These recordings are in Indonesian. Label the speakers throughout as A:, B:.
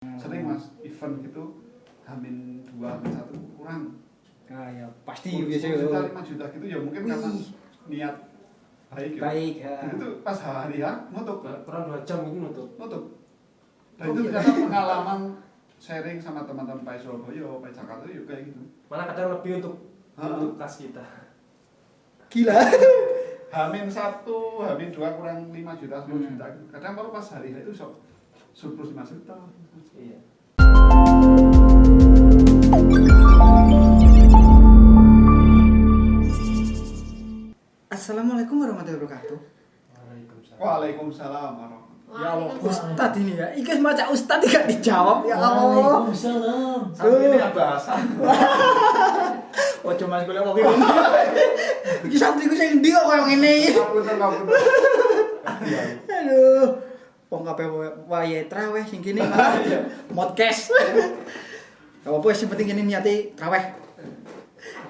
A: Sering mas event gitu Hamin 2, Hamin 1 kurang.
B: Nah ya pasti
A: 10
B: biasanya
A: juta, 5 juta gitu ya mungkin karena niat baik ya.
B: baik ya.
A: Itu pas hari ya nutup.
C: Kurang 2 jam itu nutup.
A: Dan itu ternyata pengalaman sharing sama teman-teman Pak Surabaya, Pak Jakarta itu kayak gitu.
C: Malah kadang lebih untuk kas kita.
B: Gila.
A: Hamin 1, Hamin 2 kurang 5 juta, 10 juta. Kadang baru pas hari itu surplus 5 juta.
C: Iya.
B: Assalamualaikum warahmatullahi wabarakatuh.
A: Waalaikumsalam warahmatullahi.
B: Ya Allah, Ustadz ini ya. Iki baca Ustadz tidak dijawab ya Allah.
D: Waalaikumsalam.
A: Sampai ini bahasa.
B: Oh cuma sekolah kok ngene. Iki santriku sing ndi kok koyo ngene.
A: Ngapunten.
B: Aduh. Wong kabeh wae traweh sing kene malah podcast. Gak apa-apa sih penting ini niati traweh.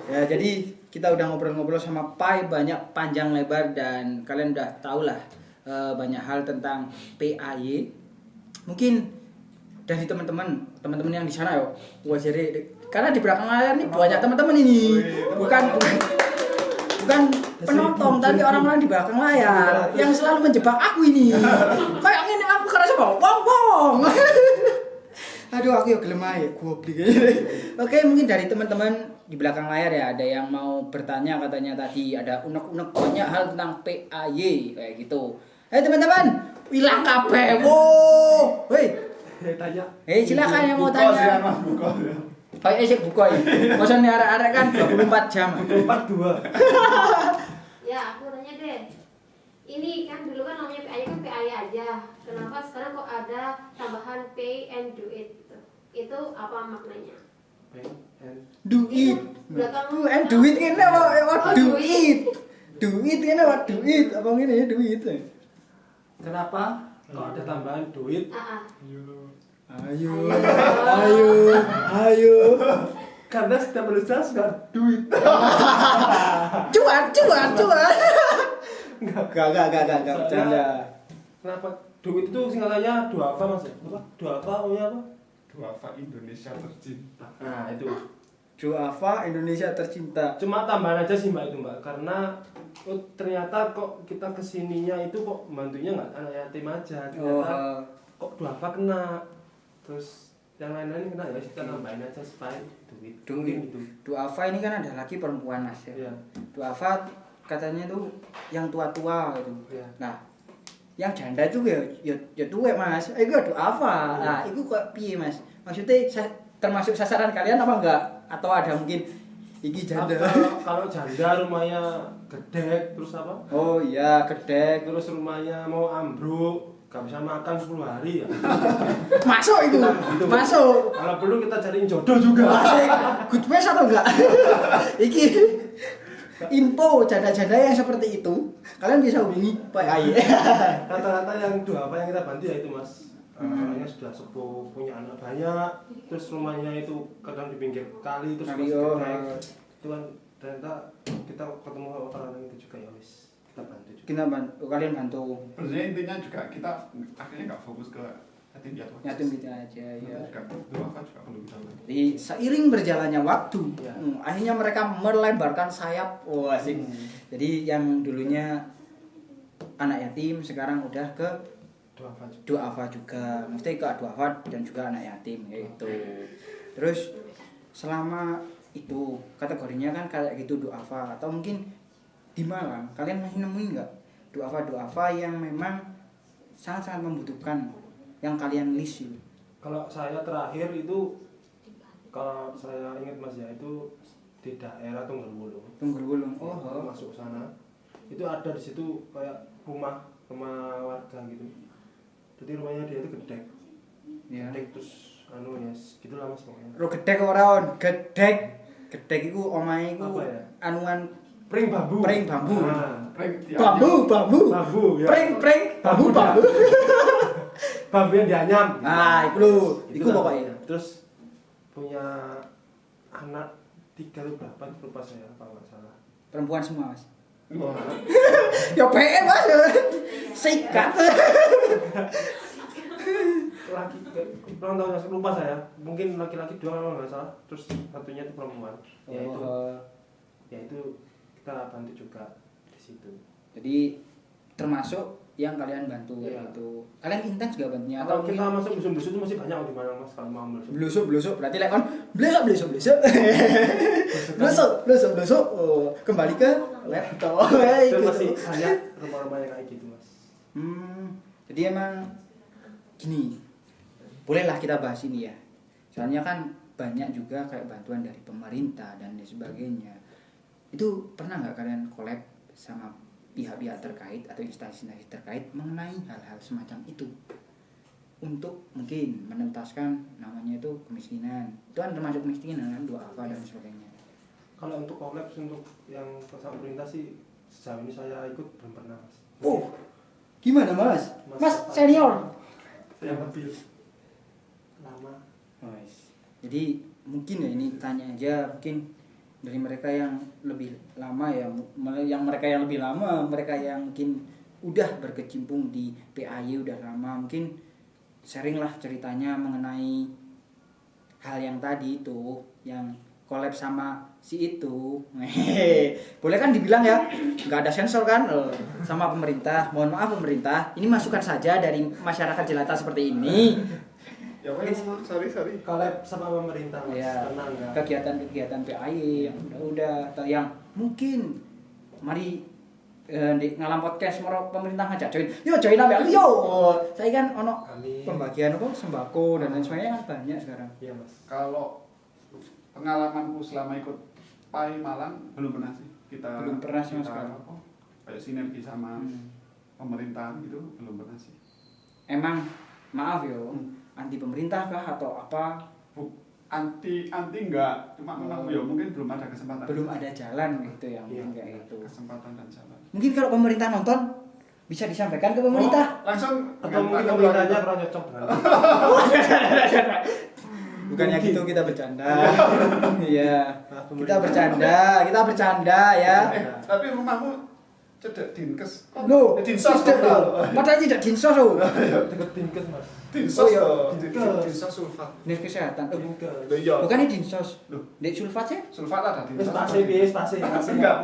B: Ya jadi kita udah ngobrol-ngobrol sama Pai banyak panjang lebar dan kalian udah tahu lah banyak hal tentang PAY. Mungkin dari teman-teman yang di sana yo. Wah jadi karena di belakang layar nih banyak teman-teman ini. Bukan penonton tapi orang-orang di belakang layar yang selalu menjebak aku ini. Kayak ngene aku kerasa bong. Aduh aku ya gelem ae goblok. Oke, mungkin dari teman-teman di belakang layar ya ada yang mau bertanya katanya tadi ada unek-unek banyak hal tentang PAY kayak gitu. Hei teman-teman, hilang kabeh. Wo. Hei,
C: Tanya.
B: silakan yang mau tanya.
A: Buka.
B: Kayak esek buka ya. Masa nih arek-arek kan 24 jam.
C: 42.
E: Ya, aku tanya deh. Ini kan dulu kan namanya PAY kan PAY aja. Kenapa sekarang kok ada tambahan pay and do it gitu? Itu apa maknanya?
B: Do it.
E: Belakang
B: And do it kene what do it. Do it kene what do it. Apa ngene ya do it.
C: Kenapa kok ada tambahan duit?
B: Ayo.
C: Karena setiap manusia suka duit.
B: Cuan. Enggak bercanda.
C: Kenapa duit itu singkatannya duafa mas? Apa? Duafa apa?
A: Duafa Indonesia tercinta.
C: Nah itu.
B: Duafa Indonesia tercinta.
C: Cuma tambahan aja sih mbak itu mbak. Karena ternyata kok kita kesininya itu kok bantunya nggak anak yatim aja. Ternyata kok duafa kena. Terus yang lain-lain kena ya kita tambahin aja supaya duit. Gitu.
B: Duafa ini kan ada laki perempuan mas ya.
C: Iya.
B: Duafa katanya tuh yang tua-tua gitu.
C: Iya.
B: Nah, yang janda itu ya tuwek mas. Itu duafa. Nah, itu kok piye mas? Maksudnya termasuk sasaran kalian apa enggak? Atau ada mungkin iki janda?
C: Kalau janda rumahnya gedek terus apa?
B: Oh iya, gedek.
C: Terus rumahnya mau ambruk, gak bisa makan 10 hari ya.
B: Masuk itu.
C: Gitu.
B: Masuk.
C: Kalau perlu kita cariin jodoh juga.
B: Asik. Good face atau enggak? Iki info janda-janda yang seperti itu kalian bisa hubungi Pak Aye.
C: Rata-rata yang apa yang kita bantu ya itu mas. Orangnya sudah sepuh, punya anak banyak, terus rumahnya itu kadang di pinggir kali terus masih gedek. Itu kan ternyata kita ketemu orang itu juga ya wis kita bantu juga.
B: Kita bantu, kalian bantu.
A: Sebenarnya intinya juga kita akhirnya nggak fokus ke yatim piatu.
B: Yatim gitu aja ya.
A: Duafa juga perlu kita bantu.
B: Jadi seiring berjalannya waktu,
C: Ya.
B: akhirnya mereka melebarkan sayap. Wah, asik. Jadi yang dulunya anak yatim sekarang udah ke duafa juga. Mesti ke duafa dan juga anak yatim gitu. Terus selama itu kategorinya kan kayak gitu duafa atau mungkin di Malang kalian masih nemuin nggak duafa yang memang sangat-sangat membutuhkan yang kalian list itu?
C: Kalau saya terakhir itu kalau saya ingat mas ya itu di daerah
B: Tunggul-Wulung.
C: Oh, masuk sana. Itu ada di situ kayak rumah warga gitu. Jadi rumahnya dia itu gedek.
B: Ya.
C: Gedek terus ya gitulah mas pokoknya.
B: Ro gedek ora on, gedek. Gedek iku omahe iku
C: Apa ya?
B: anuan
C: Pring bambu.
B: Nah.
A: Bambu.
C: Bambu ya.
B: Pring bambu.
C: Bambu yang dianyam.
B: Nah, iku lho, iku pokoknya.
C: Terus punya anak 3 atau berapa lupa saya kalau nggak salah.
B: Perempuan semua, Mas.
A: Wah.
B: Ya PE, Mas. Sikat.
C: laki ulang tahun Mas, lupa saya. Mungkin laki-laki 2 kalau nggak salah. Terus satunya itu perempuan. Yaitu kita bantu juga di situ.
B: Jadi termasuk yang kalian bantu gitu. Kalian intens gak bantunya?
C: Kalau
B: Atau
C: kita
B: mungkin
C: masuk busuk-busuk itu masih banyak di mana Mas kalau mau busuk.
B: blusuk berarti like on blusuk. Blusuk. Oh, kembali ke laptop.
C: Itu
B: Gitu.
C: masih banyak rumah-rumah yang kayak gitu Mas.
B: Jadi emang gini, bolehlah kita bahas ini ya. Soalnya kan banyak juga kayak bantuan dari pemerintah dan lain sebagainya. Itu pernah nggak kalian collab sama pihak-pihak terkait atau instansi terkait mengenai hal-hal semacam itu untuk mungkin menentaskan namanya itu kemiskinan? Itu kan termasuk kemiskinan kan, dua apa dan sebagainya.
C: Kalau untuk collab untuk yang sama pemerintah sih sejauh ini saya ikut belum pernah Mas.
B: Oh, gimana Mas? Mas senior.
C: Yang lebih lama.
B: Jadi mungkin ya ini tanya aja mungkin dari mereka yang lebih lama ya, yang mereka yang lebih lama, mereka yang mungkin udah berkecimpung di PAY udah lama, mungkin sharing lah ceritanya mengenai hal yang tadi itu, yang collab sama si itu. Boleh kan dibilang ya, nggak ada sensor kan sama pemerintah. Mohon maaf pemerintah, ini masukan saja dari masyarakat jelata seperti ini.
A: Ya wes, sorry.
C: Collab sama pemerintah Mas.
B: Ya,
C: Karena enggak
B: kegiatan-kegiatan PAY yang udah atau yang mungkin mari di ngalam podcast mau pemerintah ngajak join ambil yo. Saya kan ono
C: Amin.
B: pembagian apa sembako dan lain sebagainya kan banyak sekarang.
C: Iya Mas.
A: Kalau pengalamanku selama ikut PAI Malang belum pernah sih.
B: Belum pernah sama sekali.
A: Kayak sinergi sama pemerintahan gitu belum pernah sih.
B: Emang maaf yo, anti pemerintah kah atau apa?
A: Anti enggak, cuma memang ya mungkin belum ada kesempatan.
B: Belum ada jalan gitu yang
C: Iya,
B: kayak gitu.
A: Kesempatan dan jalan.
B: Mungkin kalau pemerintah nonton bisa disampaikan ke pemerintah.
A: Langsung
C: Atau mungkin pemerintahnya kurang cocok dengan
B: Bukannya
C: Mungkin.
B: gitu, kita bercanda. Iya. Kita bercanda ya.
A: Tapi rumahmu cedek dinkes.
B: Loh,
A: dinsos
B: tidak
A: loh.
B: loh. Padahal tidak dinsos loh.
C: deket Dinkes Mas.
A: Dinsos
B: Oh, iya.
A: loh.
C: Dinkes.
A: Dinsos sulfat.
B: Dinas kesehatan.
C: Dinkes.
A: Loh iya.
B: Bukannya dinsos.
A: Loh.
B: Dek sulfat sih?
A: Sulfat ada
C: Wis
A: dinsos.
C: pasti.
A: Enggak.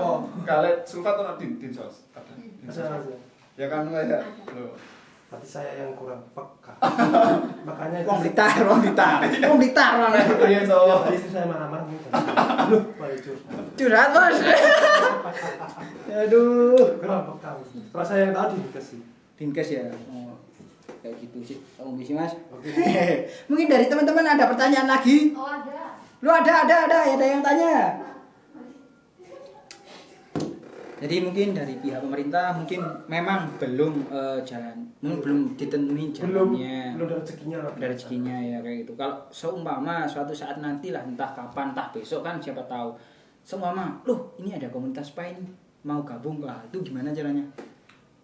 A: Kalau sulfat ada dinsos. Ada. Dinsos.
C: Ada.
A: Ya kan ya. Loh.
C: Berarti saya yang kurang peka. Makanya
B: Wong Blitar. Wong
A: Iya toh.
C: Tadi istri saya marah-marah mungkin. Loh, balik curhat.
B: Curhat, Bos. Aduh.
C: Kurang peka. Kalau saya yang tahu Dinkes sih.
B: Dinkes ya. Oh, kayak gitu sih. Kamu bisa Mas.
C: Oke.
B: Mungkin dari teman-teman ada pertanyaan lagi?
E: Oh ada.
B: Lu ada yang tanya. Jadi mungkin dari pihak pemerintah mungkin memang belum belum ditentuin jalannya.
C: Belum ada rezekinya lah.
B: Ada rezekinya ya kayak gitu. Kalau seumpama suatu saat nanti lah entah kapan entah besok kan siapa tahu. Seumpama, loh ini ada komunitas PAI nih, mau gabung lah. Itu gimana caranya?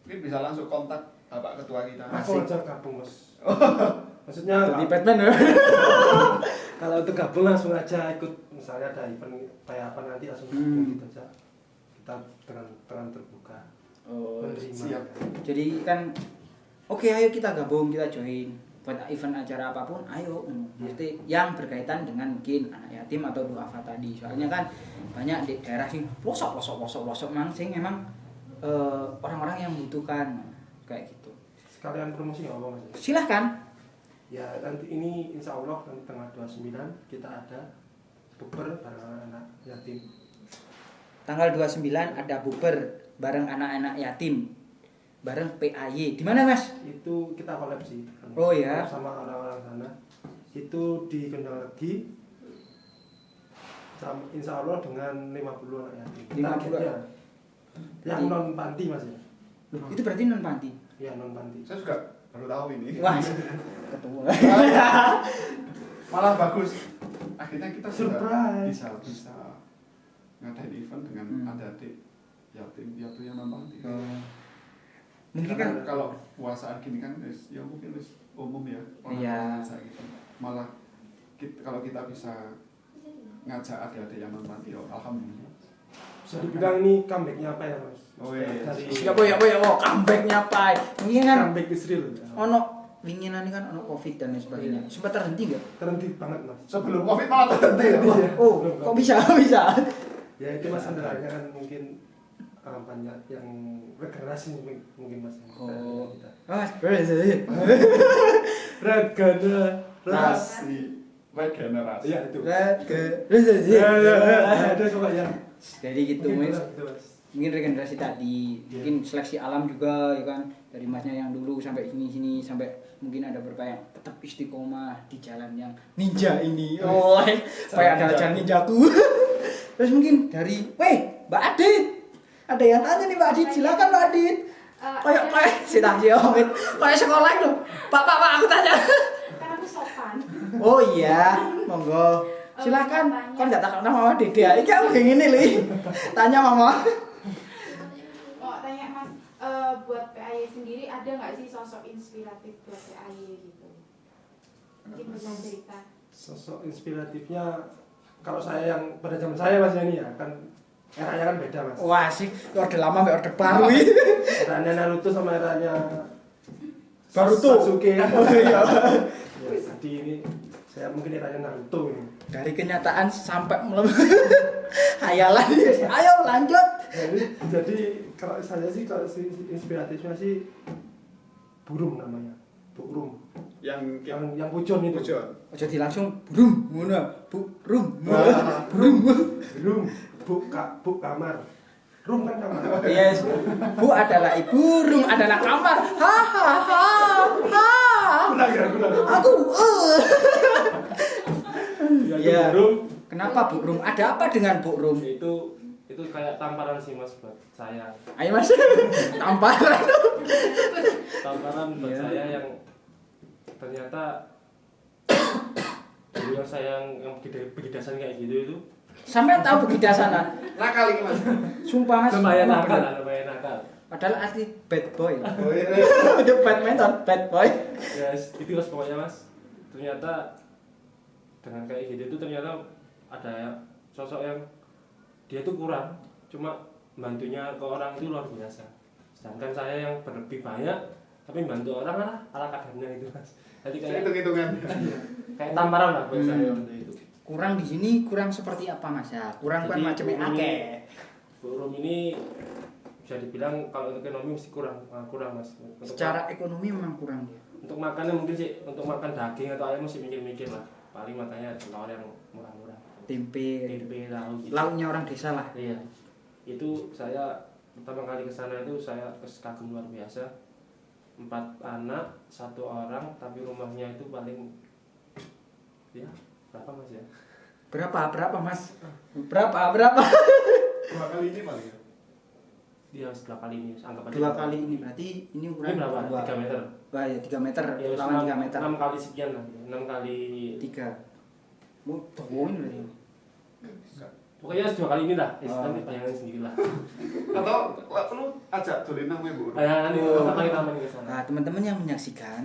A: Mungkin bisa langsung kontak Bapak Ketua kita.
C: Aku ajak gabung Mas. Maksudnya
B: Jadi Batman ya.
C: kalau untuk gabung langsung aja ikut, misalnya ada event kayak apa nanti langsung gabung gitu aja. Kita dengan terbuka.
B: Oh,
C: Menerima.
A: siap.
B: jadi kan oke ayo kita gabung, kita join buat event acara apapun, ayo. Mesti yang berkaitan dengan mungkin anak yatim atau duafa tadi. Soalnya kan banyak di daerah sing pelosok mang sing emang orang-orang yang membutuhkan kayak gitu.
C: Sekalian promosi nggak apa Mas?
B: Silahkan.
C: Ya nanti ini insya Allah nanti tanggal 29 kita ada bukber bareng anak yatim.
B: Tanggal 29 ada buber bareng anak-anak yatim bareng PAY. Di mana Mas?
C: Itu kita collab sih.
B: Oh, ya.
C: Sama orang-orang sana. Itu di Kendal Legi. Insya Allah dengan 50 anak yatim.
B: 50.
C: Targetnya. Yang non panti Mas ya.
B: Loh, itu berarti non panti.
C: Ya non panti.
A: Saya juga baru tahu ini.
B: Wah, ketemu.
A: Malah bagus. Akhirnya kita juga
C: Surprise.
A: bisa ngadain event dengan adik-adik yatim piatu yang non panti.
B: Mungkin
A: Karena
B: kan
A: kalau puasaan gini kan ya mungkin umum ya
B: Iya.
A: ngajak gitu. Malah kalau kita bisa ngajak adik-adik yang non panti, oh alhamdulillah.
C: Bisa dibilang ini comeback-nya apa ya Mas?
A: Oh, iya.
C: Dari
B: siapa ya comeback-nya Pai. Mungkin kan
C: comeback Israel.
B: ono winginan kan ono Covid dan lain sebagainya. Sempat terhenti enggak?
C: Terhenti banget mas.
A: Sebelum Covid malah terhenti ya.
C: Iya.
B: Oh, kok bisa? Bisa.
C: Ya itu mas kendalanya kan mungkin banyak yang regenerasi mungkin mas.
B: Oh.
C: Kita.
B: Mas,
C: Regenerasi.
A: Regenerasi.
C: Iya itu. Ada coba ya.
B: Jadi gitu
C: Mungkin
B: mas.
C: gitu, mas.
B: Mungkin regenerasi tadi, mungkin seleksi alam juga ya kan, dari masnya yang dulu sampai sini sampai mungkin ada beberapa yang tetap istiqomah di jalan yang ninja ini. Oh, kayak ada jalan ninjaku. Terus mungkin dari, Mbak Adit. Ada yang tanya nih Mbak Adit, silakan Mbak Adit. Kayak si Omid, kayak sekolah itu. Pak, aku tanya.
D: Karena aku sopan.
B: Oh iya, monggo. Silakan. Kan enggak takut nama Dede. Iki aku kayak gini, Li. Tanya Mama.
D: Oh, tanya Mas, buat PAY sendiri ada nggak sih sosok inspiratif buat PAY gitu? Mungkin bisa cerita.
C: Sosok inspiratifnya kalau saya yang pada zaman saya mas ini ya kan eranya kan beda mas.
B: Wah sih, orde lama sampai orde baru ini.
C: Eranya Naruto sama eranya
B: Baruto.
C: Sasuke. Oh iya. Ya, jadi ini saya mungkin eranya Naruto ini.
B: Dari kenyataan sampai hayalan. Ayo lanjut.
C: Jadi kalau saya sih kalau inspiratifnya sih burung namanya. Burung. Yang pucun itu.
A: Pucun.
B: Oh, jadi langsung brum, ngono. Brum.
C: Burung. Bu kamar. Rum kan kamar.
B: Yes. Bu adalah ibu, rum adalah kamar. Ha. Aku.
C: Ya, burung.
B: Kenapa Bu Rum? Ada apa dengan Bu Rum?
C: Itu kayak tamparan sih mas buat saya.
B: Ayo Mas. Tamparan.
C: Tamparan buat
B: Iya.
C: saya yang ternyata dulu yang saya yang begidasan kayak gitu itu
B: Sampai tahu begitu sana.
A: Nakal ini Mas.
B: Sumpah Mas.
C: lumayan
B: emang
C: nakal
B: bener.
C: lah, lumayan nakal.
B: Padahal asli bad boy.
A: Oh iya.
B: Udah badminton, bad boy.
C: Ya itu mas pokoknya mas. Ternyata dengan kayak gitu itu ternyata ada sosok yang dia tuh kurang, cuma bantunya ke orang itu luar biasa. Sedangkan saya yang berlebih banyak tapi bantu orang lah ala kadarnya itu mas. Jadi kayak
A: Hitung-hitungan.
C: kayak tamparan lah buat saya waktu itu.
B: Kurang di sini kurang seperti apa Mas ya? Kurang kan
C: Jadi,
B: macamnya
C: Bu Rum
B: akeh.
C: Bu Rum ini bisa dibilang kalau untuk ekonomi mesti kurang mas. Untuk
B: Secara ekonomi memang kurang dia.
C: untuk makannya mungkin sih untuk makan daging atau ayam mesti mikir-mikir lah. Paling makanya telur yang murah-murah.
B: Tempe,
C: Tempe, tahu gitu.
B: lauknya orang desa lah.
C: Iya. Itu saya pertama kali ke sana itu saya kagum luar biasa. 4 anak, 1 orang tapi rumahnya itu paling ya berapa mas ya?
B: Berapa Mas? Berapa?
A: 2 kali ini paling ya.
C: Dia berapa kali ini? Anggap aja
B: 2 kali ini berarti ini
C: Ini
B: ukuran
C: berapa? 3 meter.
B: Wah ya 3 meter,
C: Ya,
B: lawan 3 meter.
C: 6 kali sekian lah. 6 kali
B: 3. Mau tawuin berarti.
C: pokoknya 2 kali ini lah.
B: Oh.
C: Nanti bayangan sendiri lah.
A: Atau perlu ajak dolin namanya Bu.
C: Bayangan itu
B: Oh.
C: pertama kita main ke sana.
B: Nah, teman-teman yang menyaksikan,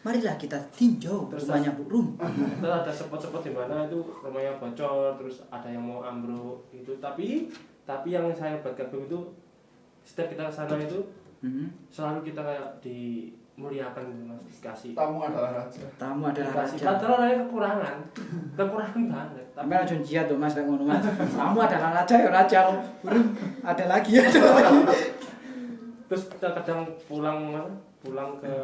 B: marilah kita tinjau
C: Terus
B: rumahnya Bu Rum.
C: Terus ada spot-spot di mana itu rumahnya bocor, terus ada yang mau ambruk itu. Tapi yang saya buat kagum itu setiap kita ke sana itu selalu kita kayak dimuliakan gitu mas, dikasih.
A: Tamu adalah raja.
B: Tamu adalah
C: Dikasih.
B: raja.
C: Padahal orangnya kekurangan banget.
B: Sampai aja jihad tuh Mas, ngono Mas. Kamu adalah raja ya raja. Bu Rum ada lagi.
C: Terus kita kadang pulang ke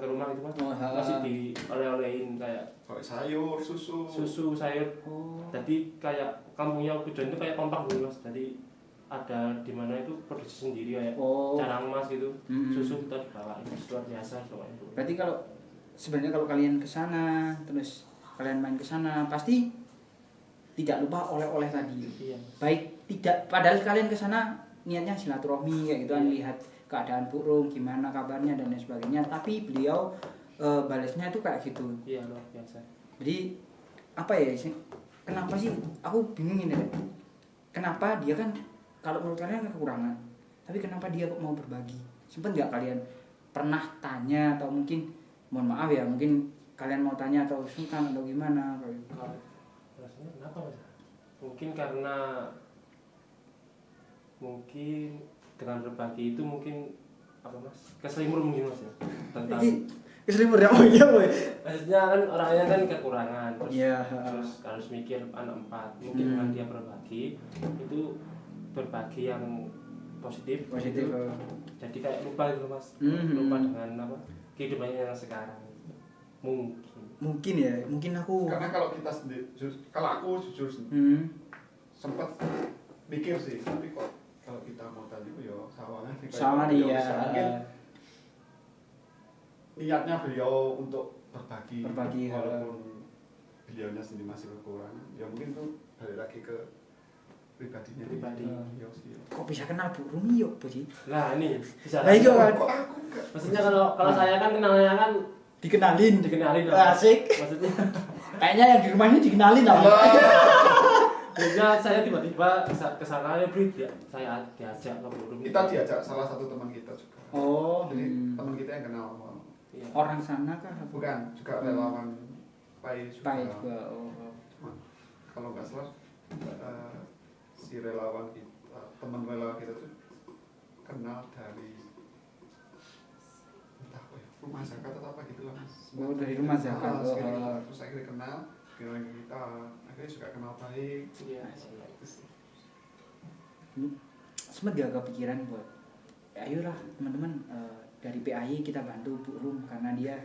C: rumah itu mas,
B: Oh,
C: masih dioleh-olehin kayak
A: Kayak sayur,
C: susu, sayur.
B: Oh.
C: Jadi kayak kampungnya Pujon itu kayak kompak gitu mas. Jadi ada di mana itu produksi sendiri kayak
B: Oh.
C: carang emas gitu.
B: Hmm.
C: Susu kita dibawain luar biasa soalnya itu.
B: Berarti sebenarnya kalau kalian ke sana, terus kalian main ke sana, pasti tidak lupa oleh-oleh tadi.
C: Iya.
B: Baik tidak padahal kalian ke sana niatnya silaturahmi kayak gitu kan, lihat keadaan Bu Rum gimana kabarnya dan lain sebagainya, tapi beliau balasnya itu kayak gitu.
C: Iya luar biasa.
B: Jadi apa ya sih? Kenapa sih? Aku bingung ini. Kenapa dia kan kalau menurut kalian kekurangan, tapi kenapa dia kok mau berbagi? Sempat nggak kalian pernah tanya atau mungkin mohon maaf ya mungkin kalian mau tanya atau sungkan atau gimana?
C: Rasanya kenapa mas? Mungkin dengan berbagi itu mungkin apa mas keselimur mungkin mas ya tentang
B: Keselimur ya, oh iya boy.
C: maksudnya kan orangnya kan kekurangan terus,
B: Iya.
C: terus harus mikir anak 4 mungkin dengan dia berbagi itu berbagi yang positif
B: Positif.
C: gitu. Jadi kayak lupa gitu mas lupa dengan apa kehidupannya yang sekarang
B: Mungkin ya, mungkin aku.
A: Karena kalau kita sendiri, kalau aku jujur sempat mikir sih, tapi kok kalau kita mau tadi ya sawangan sih.
B: Sama dia.
A: Mungkin niatnya beliau untuk berbagi walaupun beliaunya sendiri masih kekurangan, ya mungkin itu balik lagi ke pribadinya beliau sih.
B: Kok bisa kenal Bu Rumi yuk, Bu Ji?
C: nah ini bisa
B: Nah, itu kan
A: Kok aku enggak?
C: maksudnya kalau saya kan kenalnya kan
B: dikenalin
C: lah.
B: asik.
C: Maksudnya
B: Kayaknya yang di rumah ini dikenalin lah.
C: maksudnya saya tiba-tiba ke sana ya Brit ya saya diajak ke forum
A: Kita diajak salah satu teman kita juga.
B: Oh,
A: Jadi teman kita yang kenal.
C: iya.
B: orang sana kah?
A: Bukan, juga relawan PAI juga.
B: Pai juga. Oh.
A: Cuma, kalau nggak salah si relawan kita, teman relawan kita tuh kenal dari entah apa ya, rumah zakat atau apa gitu lah mas.
B: Oh, dari rumah zakat.
A: Terus akhirnya kenal kita, akhirnya juga kenal baik.
C: Iya.
B: Sempet gak kepikiran buat ayolah teman-teman dari PAI kita bantu Bu Rum karena dia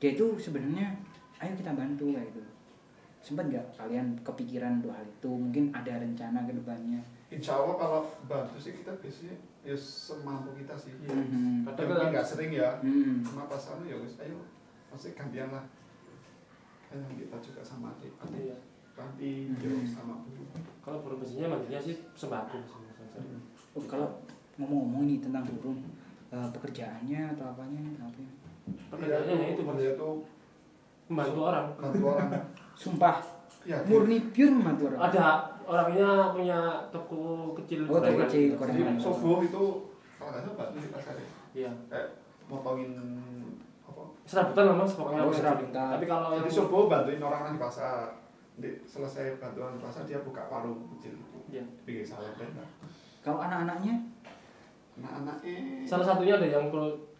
B: itu sebenarnya ayo kita bantu kayak gitu. Sempet gak kalian kepikiran dua hal itu? Mungkin ada rencana ke depannya.
A: Insya Allah kalau bantu sih kita biasanya ya semampu kita sih.
C: Kadang
A: Tapi nggak sering ya.
B: Hmm.
A: Cuma pas sana ya wis ayo masih gantian lah. Kan kita juga sama adik
C: Iya.
A: ganti yo sama Bu.
C: Kalau profesinya mandinya sih sembako sih.
B: Oh, kalau ngomong-ngomong nih tentang Bu Rum, pekerjaannya atau apanya?
C: Pekerjaannya ya itu
A: dia tuh
C: membantu orang.
A: bantu orang.
B: Sumpah,
A: Ya,
B: murni pure membantu orang.
C: Ada orangnya punya toko kecil.
B: Oh, toko kecil,
A: jadi
B: gorengan.
A: Sobo itu kalau nggak salah bantu di pasar ya.
C: Iya.
A: Motongin apa?
C: Serabutan lah mas pokoknya.
B: Oh, serabutan.
C: Tapi kalau yang
A: Jadi Sobo bantuin orang di pasar. Nanti selesai bantuan di pasar dia buka warung kecil.
C: Iya.
A: Bikin salad dan
B: Kalau anak-anaknya
A: anak-anaknya
C: salah satunya ada yang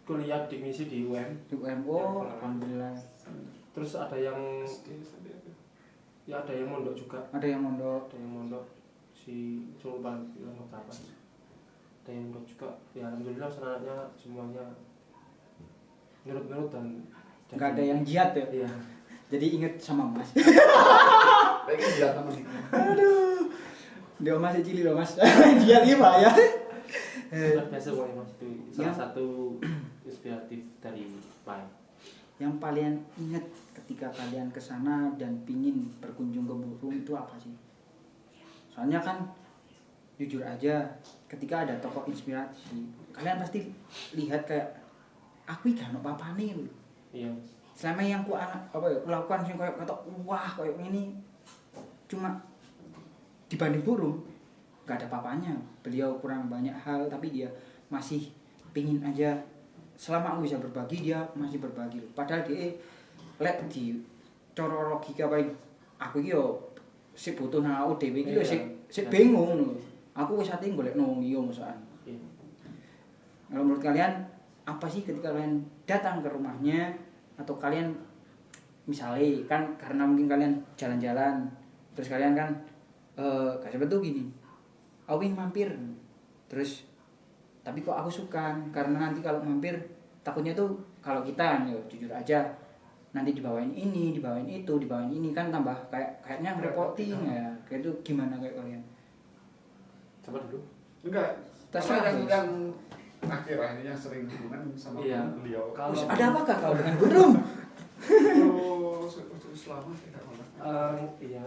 C: kuliah di misi di UM.
B: di UMO, alhamdulillah.
C: Terus ada yang
A: SD sampai apa?
C: ya ada yang mondok juga.
B: Ada yang mondok.
C: Ada yang mondok si Sultan bilang berapa? Ada yang mondok juga. Ya alhamdulillah senangnya semuanya nurut-nurut dan
B: Nggak ada yang jihad ya.
C: Iya.
B: Jadi inget sama Mas.
A: Pengen dia teman itu.
B: Aduh. Dia masih cilik loh Mas. Jihad gimana ya?
C: Luar biasa pokoknya mas itu salah
B: Yang-
C: satu inspiratif dari Pai.
B: Yang paling inget ketika kalian kesana dan pingin berkunjung ke Burung itu apa sih? Soalnya kan jujur aja ketika ada tokoh inspirasi kalian pasti lihat kayak aku gak ono apa-apane lho.
C: Iya.
B: Selama yang ku lakukan sing kayak kata wah kayak ini cuma dibanding Burung gak ada apa-apanya. Beliau kurang banyak hal tapi dia masih pingin aja selama aku bisa berbagi dia masih berbagi. Padahal dia lek di cara logika paling aku iki yo sik butuh nang aku dhewe iki yo sik bingung lho. Aku wis ate golekno yo masakan.
C: Iya.
B: Kalau menurut kalian apa sih ketika kalian datang ke rumahnya atau kalian misalnya kan karena mungkin kalian jalan-jalan terus kalian kan kasih betul gini aku ingin mampir terus tapi kok aku suka karena nanti kalau mampir takutnya tuh kalau kita ya jujur aja nanti dibawain ini dibawain itu dibawain ini kan tambah kayaknya ngerepotin ya kayak itu gimana kayak kalian
C: Coba dulu.
A: Enggak.
B: Terserah,
A: Karena
B: Mas.
A: yang akhir-akhir yang sering hubungan sama
C: Iya.
A: beliau.
C: Kalau-
B: Terus ada apakah kau dengan Burung?
A: Itu selama tidak malah.
C: Iya.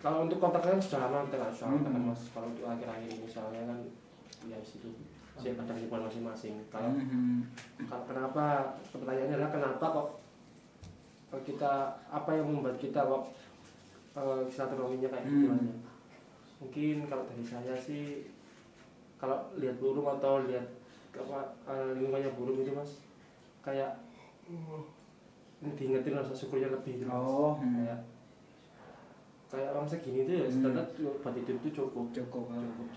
C: Kalau untuk kontaknya sudah lama kita nggak soal kan mas. Kalau untuk akhir-akhir ini misalnya kan ya situ siapa ada hubungan masing-masing. Kalau kenapa pertanyaannya adalah kenapa kok kita apa yang membuat kita kok silaturahminya kayak gitu aja. Mungkin kalau dari saya sih kalau lihat burung atau lihat apa lingkungannya burung itu mas kayak diingetin rasa syukurnya lebih gitu mas.
B: Oh,
C: Kayak kayak orang segini tuh ya sebenarnya buat hidup itu cukup.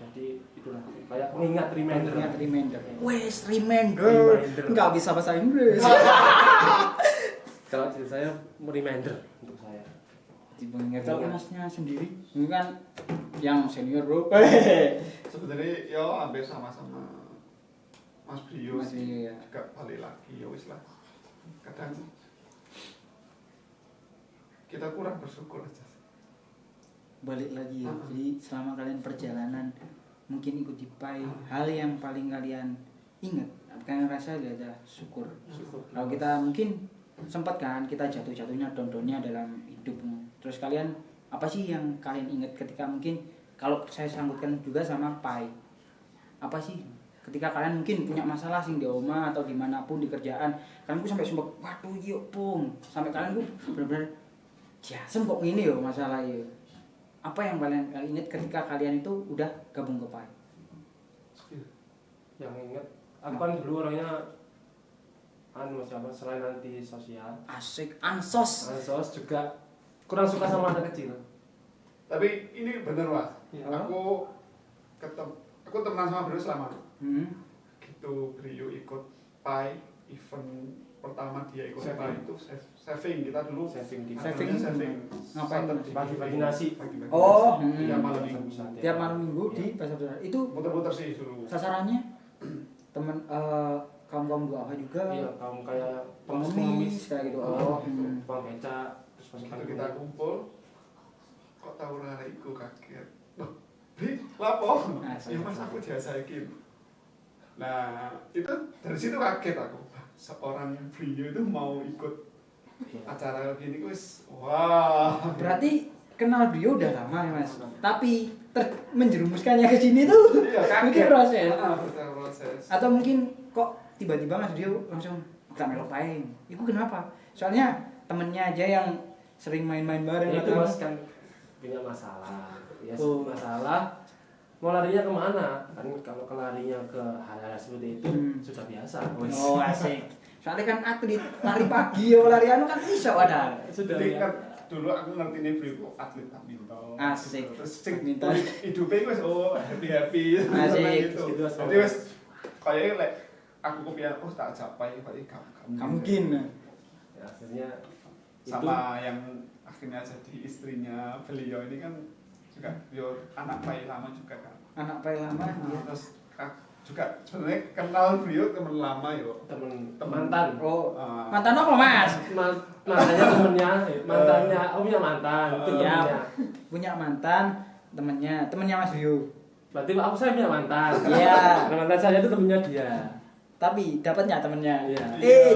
C: Jadi itulah kayak pengingat reminder.
B: Wes reminder. Enggak bisa bahasa Inggris.
C: Kalau saya reminder untuk saya.
B: Pengingat. Kalau masnya sendiri, ini kan yang senior bro.
A: Sebenarnya ya hampir sama-sama Mas Brio sih,
B: ya.
A: juga balik lagi ya wis lah. Kadang kita kurang bersyukur aja.
B: Balik lagi ya. Jadi selama kalian perjalanan mungkin ikut di PAI, hal yang paling kalian ingat, kalian rasa ada syukur. Kalau kita mungkin sempat kan kita jatuh-jatuhnya down-downnya dalam hidupnya. Terus kalian apa sih yang kalian ingat ketika mungkin kalau saya sangkutkan juga sama PAI, apa sih ketika kalian mungkin punya masalah sing di rumah atau dimanapun di kerjaan, kalian tuh sampai sumpah waduh yuk pung, sampai kalian tuh benar-benar jasem kok gini yo masalah yo. Apa yang kalian ingat ketika kalian itu udah gabung ke PAI?
C: Yang ingat aku kan dulu orangnya selain anti sosial,
B: Asik, ansos
C: juga kurang suka sama anak kecil.
A: Tapi ini bener Mas,
C: Ya.
A: aku temenan sama Brio selama gitu. Brio ikut PAI event pertama dia ikut PAI itu saving kita dulu
C: Saving
B: ngapain?
C: Bagi nasi.
B: Oh,
A: tiap malam minggu.
B: Tiap malam minggu di pasar besar. Itu
A: Muter-muter sih dulu.
B: sasarannya teman kaum duafa juga.
C: Iya, kaum kayak
B: pengemis kayak gitu. Oh,
C: Bang beca terus pas
A: Lalu kita kumpul, kok tahu lariku kaget. Loh, Bri, lapo? Ya Mas aku diajakin. Nah, itu dari situ kaget aku. Seorang Brio itu mau ikut acara gini, wis wah.
B: berarti kenal Brio udah lama ya Mas. Tapi menjerumuskannya ke sini tuh mungkin proses.
A: Proses.
B: Atau mungkin kok tiba-tiba Mas Brio langsung tak melok PAI. Itu kenapa? Soalnya temennya aja yang sering main-main bareng.
C: Ya, itu Mas kan punya masalah. Ya, masalah mau larinya kemana? Kan kalau kelarinya ke hal-hal seperti itu sudah biasa.
B: Oh asik. Soalnya kan atlet lari pagi ya lari anu kan iso ada.
C: Sudah
A: Jadi
C: ya.
A: kan dulu aku ngerti nih Brio atlet badminton.
B: Asik.
A: Terus sing
B: Badminton.
A: hidupnya wis happy.
B: Asik.
A: Gitu.
C: Gitu,
A: Jadi wis kayaknya lek aku kepikiran tak capai paling kamu.
B: Mungkin.
C: Ya, akhirnya
A: Sama yang akhirnya jadi istrinya beliau ini kan juga beliau anak PAI lama juga kan.
B: Anak PAI lama dia.
A: Terus juga sebenarnya kenal beliau teman lama yo.
C: mantan.
B: Oh, mantan apa Mas?
C: Mantannya temennya, mantannya, punya mantan, itu
B: Iya.
C: temennya.
B: Punya mantan, temennya Mas Brio.
C: Berarti saya punya mantan.
B: Iya.
C: Nah, mantan saya itu temennya dia.
B: Tapi dapatnya temennya.
C: Iya.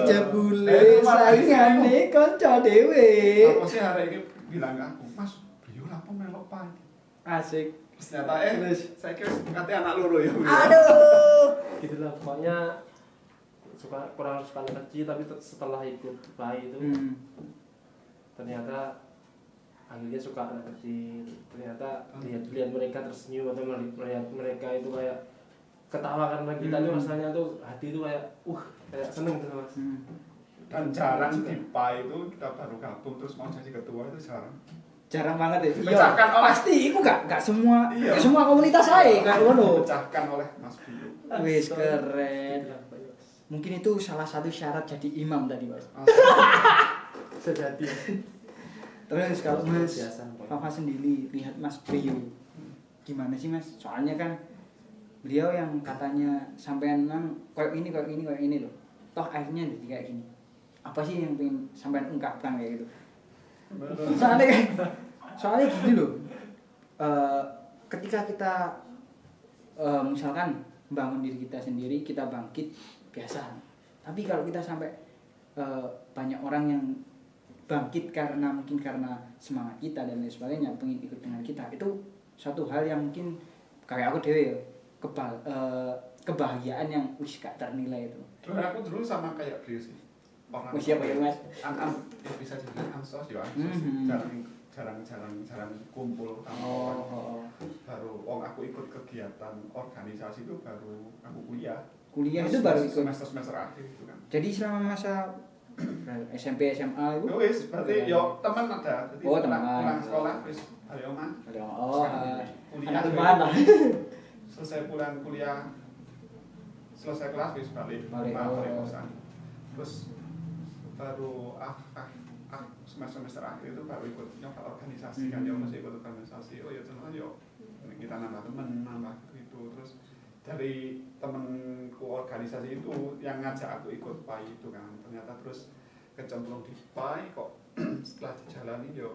B: Jebule saingane kanca dhewe.
A: Aku sih hari ini bilang ke aku, Mas, beliau lapor melok PAI.
B: Asik.
A: Terus ternyata saya kira katanya anak loro ya.
B: Aduh.
C: Gitu lah, pokoknya kurang suka anak kecil, tapi setelah ikut PAI itu ternyata akhirnya suka anak kecil. Ternyata lihat mereka tersenyum atau melihat mereka itu kayak ketawa karena kita tuh rasanya tuh hati tuh kayak kayak seneng gitu Mas.
A: Dan jarang di PAI itu kita baru gabung terus mau jadi ketua itu
B: Jarang banget ya.
A: Pecahkan oleh
B: pasti itu gak semua
A: Iya.
B: gak semua komunitas saya kayak ngono.
A: Pecahkan oleh Mas Brio.
B: Wis keren. Mungkin itu salah satu syarat jadi imam tadi, Mas.
C: Sejati.
B: Terus kalau Mas
C: Biasa,
B: Fafa sendiri lihat Mas Brio, gimana sih Mas? Soalnya kan beliau yang katanya sampean kayak ini loh. Toh akhirnya jadi kayak gini. Apa sih yang pengen sampean ungkapkan kayak gitu? Soalnya gini loh. Ketika kita misalkan bangun diri kita sendiri, kita bangkit biasa. Tapi kalau kita sampai banyak orang yang bangkit karena semangat kita dan lain sebagainya, pengen ikut dengan kita, itu suatu hal yang mungkin kayak aku dewe kebahagiaan yang gak ternilai itu.
A: Aku dulu sama kayak Brio sih. Orang
B: Siapa ya Mas?
A: Ya bisa dibilang ansos ya. Jarang kumpul sama orang. Baru aku ikut kegiatan organisasi itu baru aku kuliah.
B: Kuliah itu baru ikut.
A: Semester akhir itu kan.
B: Jadi selama masa SMP SMA itu.
A: Wis berarti yo teman ada. Jadi
B: Oh, teman.
A: pulang sekolah wis ayo mah.
B: Oh,
A: Kuliah
B: anak
A: juga
B: rumahan lah.
A: Selesai pulang kuliah, selesai kelas wis balik
B: Balik,
A: balik
B: oh.
A: kosan. Terus baru semester akhir itu baru ikut nyoba organisasi kan, ya masih ikut organisasi. Oh ya teman yo kita nambah teman, nambah gitu. Terus dari temenku organisasi itu yang ngajak aku ikut PAI itu kan, ternyata terus kecemplung di PAI kok. Setelah dijalani yo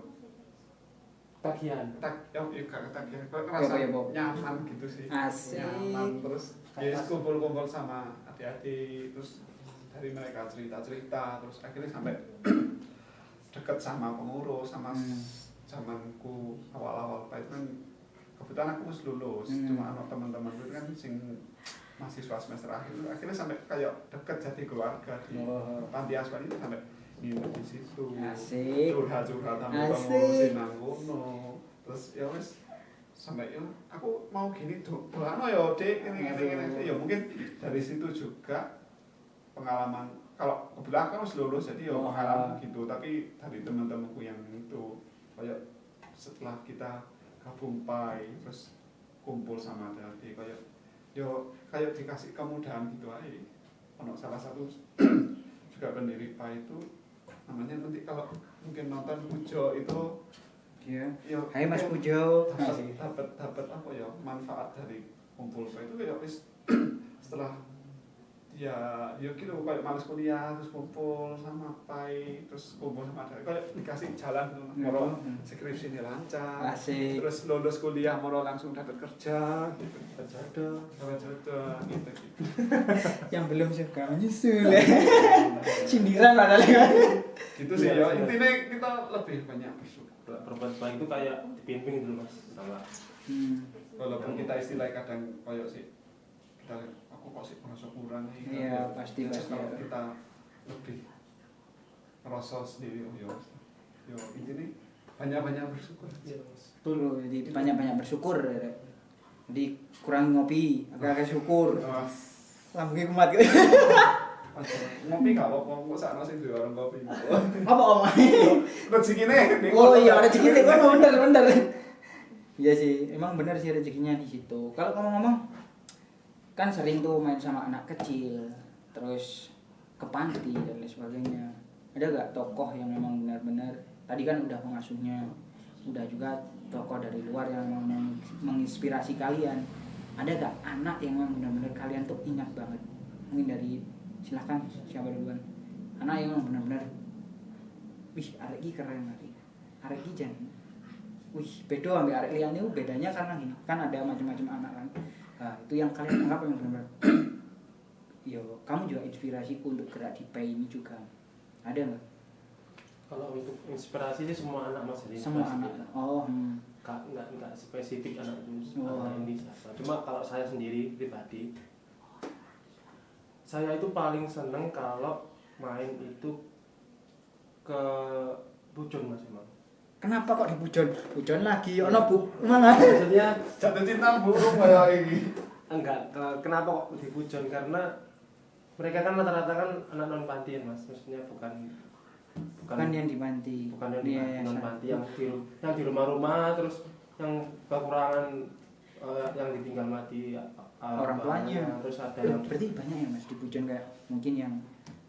C: Tagihan.
A: kok ngerasa nyaman gitu sih.
B: Asik.
A: Nyaman terus ya kumpul-kumpul sama adik-adik, terus dari mereka cerita-cerita, terus akhirnya sampai deket sama pengurus, sama zamanku awal-awal PAI itu kan kebetulan aku harus lulus, cuma anak teman-teman itu kan sing mahasiswa semester akhir itu akhirnya sampai kayak deket jadi keluarga di panti asuhan itu, sampai nginep di situ.
B: Asik.
A: Curhat-curhat sama pengurusin nang kono. Terus ya wis sampai yo aku mau gini doano ya Dik, ini ya mungkin dari situ juga pengalaman. Kalau kebetulan aku harus lulus jadi ya pengalaman gitu, tapi dari teman-temanku yang itu kayak setelah kita gabung PAI terus kumpul sama adik kayak yo kayak dikasih kemudahan gitu aja. Ono salah satu juga pendiri PAI itu namanya, nanti kalau mungkin nonton Pujo itu
B: Iya.
A: yo
B: Hai Mas Pujo.
A: dapat apa ya manfaat dari kumpul PAI itu kayak wis setelah ya gitu kayak males kuliah terus kumpul sama PAI, terus kumpul sama adik kayak dikasih jalan moro skripsi ini lancar.
B: Asik.
A: Terus lulus kuliah moro langsung dapat kerja gitu, dapat jodoh gitu.
B: Yang belum suka menyusul ya. Sindiran padahal.
A: Gitu sih ya, intinya kita lebih banyak bersyukur.
C: Berbuat baik itu kayak dibimbing gitu mas sama.
A: Walaupun kita istilah kadang kayak sih kita aku kok sih merasa kurang nih.
B: Iya, pasti.
A: Kalau kita lebih merasa sendiri, yo intinya banyak bersyukur.
C: Iya mas.
B: Betul, jadi banyak-banyak bersyukur. Jadi kurang ngopi, agak-agak syukur. Lambungnya kumat gitu.
A: Ngopi gak apa-apa, kok sakno sing duwe warung kopi.
B: Apa om?
A: Rezekine.
B: Oh iya, rezeki itu bener. Iya sih, emang bener sih rezekinya di situ. Kalau ngomong-ngomong kan sering tuh main sama anak kecil, terus ke panti dan lain sebagainya. Ada gak tokoh yang memang benar-benar tadi kan udah pengasuhnya, udah juga tokoh dari luar yang memang menginspirasi kalian? Ada gak anak yang memang benar-benar kalian tuh ingat banget? Mungkin dari silahkan siapa duluan. Anak yang memang benar-benar wih arek iki keren arek iki jan. Wih beda ambil arek liyan itu, bedanya karena gini, kan ada macam-macam anak kan. Nah, itu yang kalian anggap yang benar-benar yo kamu juga inspirasiku untuk gerak di PAI ini juga. Ada nggak?
C: Kalau untuk inspirasi sih semua anak mas, jadi
B: Semua anak. Oh,
C: nggak spesifik anak itu anak ini siapa. Cuma kalau saya sendiri pribadi, saya itu paling seneng kalau main itu ke Pujon mas emang.
B: kenapa kok di Pujon lagi? Ono Bu, mana?
C: Maksudnya
A: Jatuh cinta burung kayak ini.
C: enggak, kenapa kok di Pujon? Karena mereka kan rata-rata kan anak non panti mas, maksudnya bukan
B: yang di panti.
C: bukan yang di non panti yang di rumah-rumah, terus yang kekurangan yang ditinggal mati
B: Orang tuanya.
C: terus ada yang
B: Berarti banyak ya mas di Pujon, kayak mungkin yang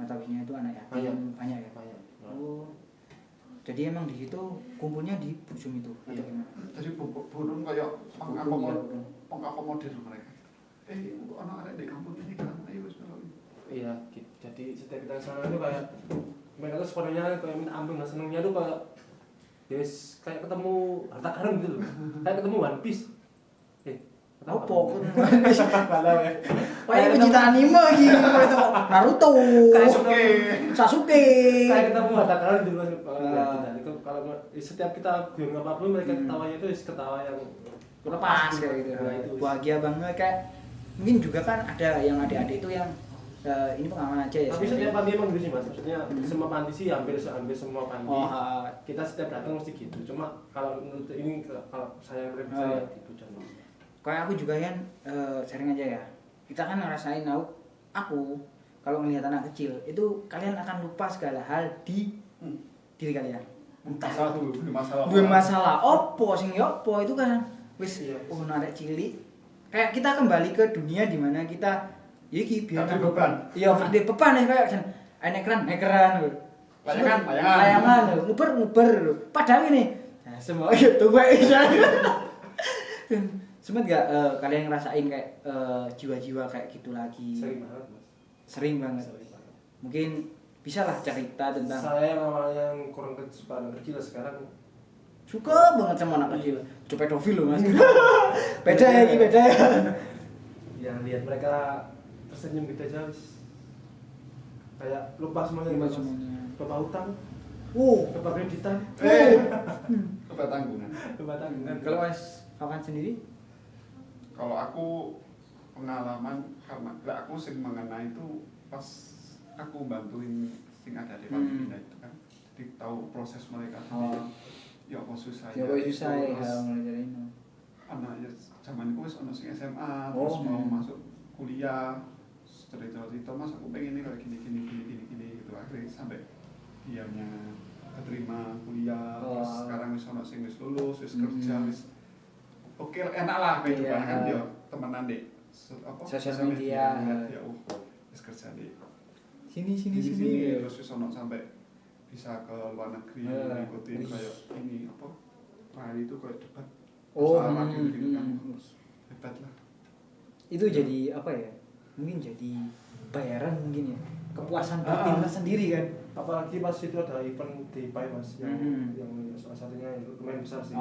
B: notabene itu anak yatim banyak ya.
C: banyak.
B: Oh, jadi emang di situ kumpulnya di Pujon itu atau
C: Iya.
B: gimana?
A: Jadi burung kayak pengakomodir mereka. Kok anak ada di kampung ini kan, ayo wis melok.
C: Iya, gitu. Jadi setiap kita sana itu kayak mereka tuh sebenarnya kayak minta ampun, nah senengnya tuh kayak yes, kayak ketemu harta karun gitu loh. Kayak ketemu One Piece.
B: Opo?
C: Kalau ya.
B: Kayak pecinta anime gitu, itu Naruto, Sasuke.
C: Kayak ketemu harta karun gitu Mas. Kalau setiap kita bilang apapun mereka ketawanya itu ketawa yang
B: Lepas kayak gitu.
C: Nah, itu.
B: Bahagia banget kayak mungkin juga kan ada yang adik-adik itu yang ini pengalaman aja ya.
C: Tapi setiap panti emang gitu sih mas, maksudnya semua panti sih hampir semua panti. Kita setiap datang mesti gitu. Cuma kalau menurut ini kalau saya saya di Pujon.
B: Kayak aku juga kan sharing aja ya. Kita kan ngerasain aku kalau melihat anak kecil itu kalian akan lupa segala hal di diri kalian. Entah dua masalah opo sing opo itu kan wis narek cilik. Kayak kita kembali ke dunia di mana kita iki biar
A: beban.
B: Iya, beban ya kayak ekran. Layangan, nguber. Padahal ini semua itu gue sempet gak kalian ngerasain kayak jiwa-jiwa kayak gitu lagi? Sering banget. Mungkin bisa lah cerita tentang.
C: Saya yang kurang suka anak kecil sekarang
B: Suka banget sama anak kecil. Coba pedofil loh mas. beda ya.
C: Ya lihat mereka tersenyum gitu aja kayak lupa semuanya. Lupa utang. Lupa kreditan.
A: Lupa tanggungan.
B: Kalau mas Kawan sendiri?
A: Kalau aku pengalaman karena aku sing mengenai itu pas aku bantuin sing ada di Palestina itu kan, jadi tahu proses mereka sendiri. Ya apa susah ya.
B: Mulai dari itu.
A: Anak ya zaman itu wis ono sing SMA terus mau masuk kuliah. Cerita mas aku pengen ini kayak gini gitu akhirnya sampai diamnya keterima kuliah terus sekarang wis ono sing wis lulus wis kerja wis oke enak lah kehidupan kan yo temenan deh
B: sosial media
A: ya wis kerja deh
B: sini
A: terus wis ono sampai bisa ke luar negeri ngikutin kayak ini apa rally itu kayak debat gitu kan hebat lah
B: itu jadi apa ya mungkin jadi bayaran mungkin ya kepuasan batin sendiri kan
C: apalagi pas itu ada event di Pai mas yang salah satunya lumayan besar sih.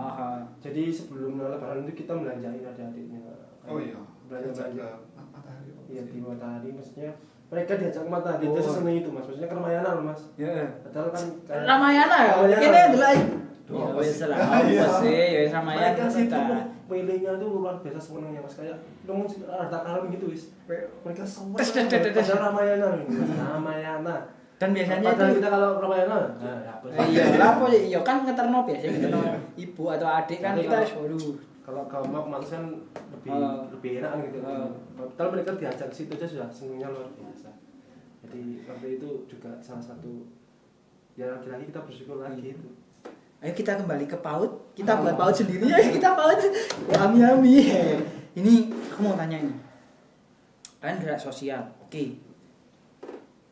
C: Jadi sebelum lebaran itu kita belanjain adik-adiknya belanja
A: matahari
C: iya di matahari maksudnya mereka diajak ke matahari itu seseneng itu mas maksudnya ke Ramayana loh mas padahal kan
B: Ramayana ya ini adalah ya wes lah sih ya Ramayana
C: pilihnya tuh luar biasa senengnya mas kayak dong ada kalem gitu wis mereka semua padahal Ramayana
B: dan biasanya
C: padahal kita kalau Ramayana
B: iya kan ngeterno biasanya ngeterno ibu atau adik kan kita waduh
C: kalau kamu kan lebih enak gitu padahal mereka diajak ke situ aja sudah senengnya luar biasa jadi waktu itu juga salah satu ya lagi-lagi kita bersyukur lagi itu.
B: Ayo kita kembali ke PAUD, kita buat PAUD sendiri ya kita PAUD ya ami-ami. Ini aku mau tanya ini, kalian gerak sosial, oke.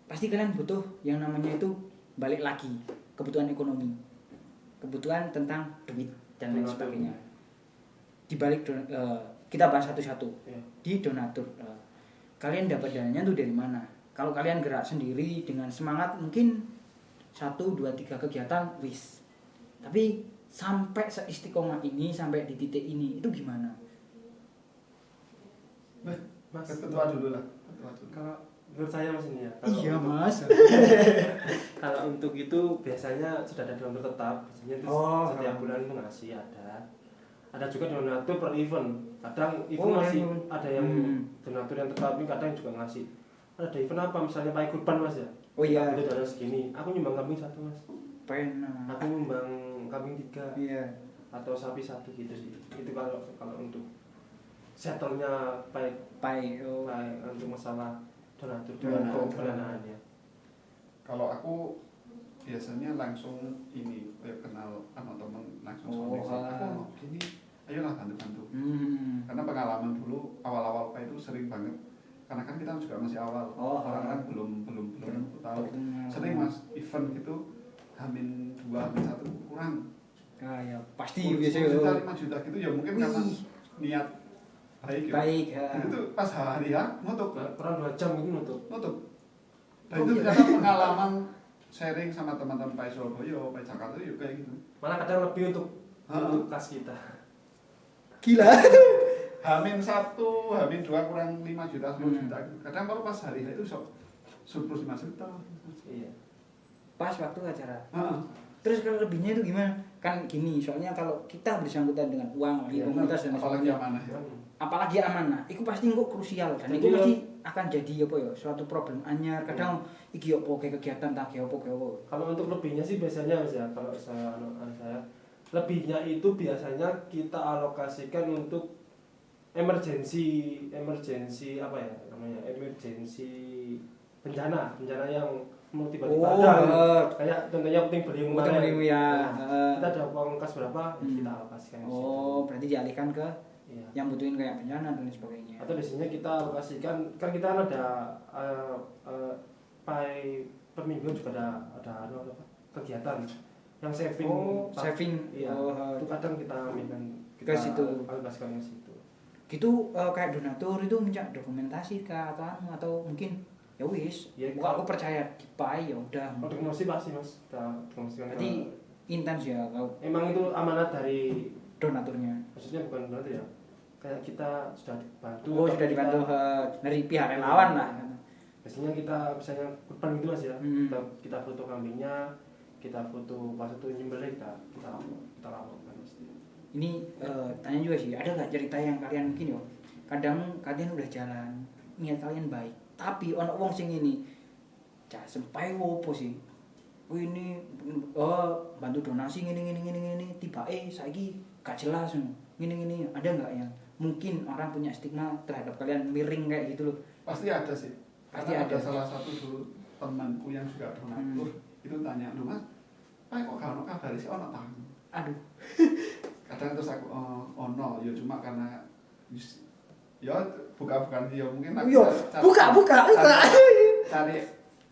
B: Pasti kalian butuh yang namanya itu balik lagi kebutuhan ekonomi, kebutuhan tentang duit dan lain sebagainya. Di balik kita bahas satu-satu di donatur. Kalian dapat dananya tuh dari mana? Kalau kalian gerak sendiri dengan semangat mungkin 1, 2, 3 kegiatan wis. Tapi sampai seistiqomah ini, sampai di titik ini, itu gimana?
C: Mas,
A: ketua dulu lah.
C: Kalau menurut saya mas ini ya.
B: Iya mas.
C: Kalau untuk itu biasanya sudah ada donatur tetap. Biasanya itu setiap bulan itu ngasih ada. Ada juga donatur per event. Kadang event masih ada yang donatur yang tetap, ini kadang juga ngasih. Ada event apa? Misalnya Pai Kurban mas ya.
B: Oh iya.
C: Itu dana segini. Aku nyumbang kambing 1 mas.
B: Pena.
C: Aku nyumbang kambing 3
B: iya.
C: atau sapi 1 gitu sih itu kalau untuk settlenya baik untuk masalah donatur pendanaannya.
A: Kalau aku biasanya langsung ini kayak kenal sama temen langsung aku gini ayolah bantu karena pengalaman dulu awal-awal itu sering banget karena kan kita juga masih awal orang kan belum tahu sering mas event gitu Hamin 2, Hamin 1 kurang.
B: Ya pasti biasanya
A: 5 juta gitu ya mungkin karena niat baik ya. Itu pas hari ya nutup
C: kurang 2 jam gitu nutup.
A: Dan itu ternyata pengalaman sharing sama teman-teman Pai Surabaya, Pai Jakarta itu kayak gitu.
C: Malah kadang lebih untuk kas kita.
B: Gila.
A: Hamin 1, Hamin 2 kurang 5 juta, 10 juta. Kadang baru pas hari itu surplus 5 juta.
C: Iya.
B: Pas waktu acara. Terus kalau lebihnya itu gimana? Kan gini, soalnya kalau kita bersangkutan dengan uang, komunitas dan
A: apalagi amanah ya.
B: Apalagi amanah, itu pasti kok krusial dan itu pasti akan jadi apa ya? Suatu problem anyar. Kadang iki opo kayak kegiatan tak opo.
C: Kalau untuk lebihnya sih biasanya Mas ya, kalau saya lebihnya itu biasanya kita alokasikan untuk emergency apa ya namanya? Emergency bencana yang mau tiba-tiba ada gitu. Kayak contohnya puting beliung kemarin.
B: ya.
C: Kita ada uang kas berapa kita alokasikan ke situ.
B: Berarti dialihkan ke
C: Iya.
B: yang butuhin kayak bencana dan sebagainya.
C: Atau biasanya kita alokasikan, kan kita kan ada per minggu juga ada kegiatan yang saving.
B: Saving.
C: Iya. Itu kadang kita ambilkan
B: Ke situ.
C: alokasikan ke situ.
B: Gitu kayak donatur itu minta dokumentasi kah atau mungkin ya wis,
C: Ya,
B: aku percaya dipai ya udah.
C: Kalau dokumentasi pasti mas, kita dokumentasikan.
B: Berarti intens ya kau
C: Emang itu amanat dari,
B: donaturnya.
C: maksudnya bukan donatur ya, kayak kita sudah dibantu.
B: Sudah dibantu dari pihak relawan lah.
C: Biasanya kita misalnya kurban gitu mas ya, kita foto kambingnya, kita foto pas itu nyembelih kita laporkan pasti.
B: Ini tanya juga sih, ada nggak cerita yang kalian mungkin ya? Kadang kalian udah jalan, niat kalian baik, tapi ono wong sing ini, cah sempai wopo sih? Ini bantu donasi gini, tiba saiki gak jelas gini, ada nggak yang mungkin orang punya stigma terhadap kalian miring kayak gitu loh?
A: Pasti ada sih.
B: Pasti
A: Karena
B: ada.
A: ada salah satu dulu temanku yang juga donatur itu tanya, lu mas, Pak kok gak ono kabar sih ono tamu?
B: Aduh.
A: Kadang terus aku ono, ya cuma karena ya bukan ya mungkin aku
B: Yo, buka.
A: cari